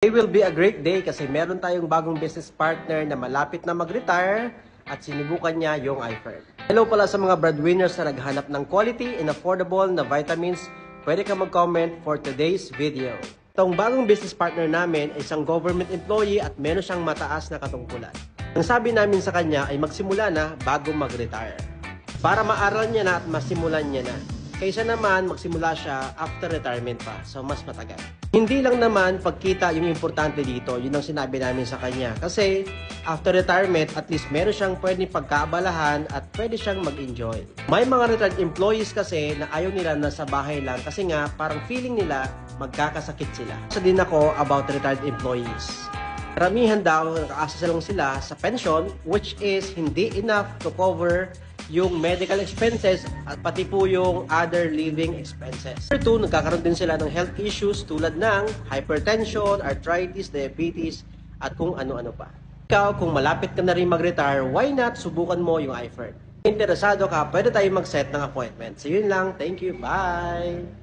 It will be a great day kasi meron tayong bagong business partner na malapit na mag-retire at sinubukan niya yung iFern. Hello pala sa mga breadwinners na naghanap ng quality and affordable na vitamins. Pwede ka mag-comment for today's video. Itong bagong business partner namin ay isang government employee at meron siyang mataas na katungkulan. Ang sabi namin sa kanya ay magsimula na bago mag-retire. Para maaral niya na at masimulan niya na. Kaysa naman magsimula siya after retirement pa, so mas matagal. Hindi lang naman pagkita yung importante dito, yun ang sinabi namin sa kanya. Kasi after retirement, at least meron siyang pwedeng pagkaabalahan at pwede siyang mag-enjoy. May mga retired employees kasi na ayaw nila na sa bahay lang kasi nga parang feeling nila magkakasakit sila. Sa din ako about retired employees. Karamihan daw nakaasa lang sila sa pension which is hindi enough to cover yung medical expenses at pati po yung other living expenses. Number 2, nagkakaroon din sila ng health issues tulad ng hypertension, arthritis, diabetes, at kung ano-ano pa. Ikaw, kung malapit ka na rin mag-retire, why not subukan mo yung iFern? Kung interesado ka, pwede tayo mag-set ng appointment. So yun lang, thank you, bye!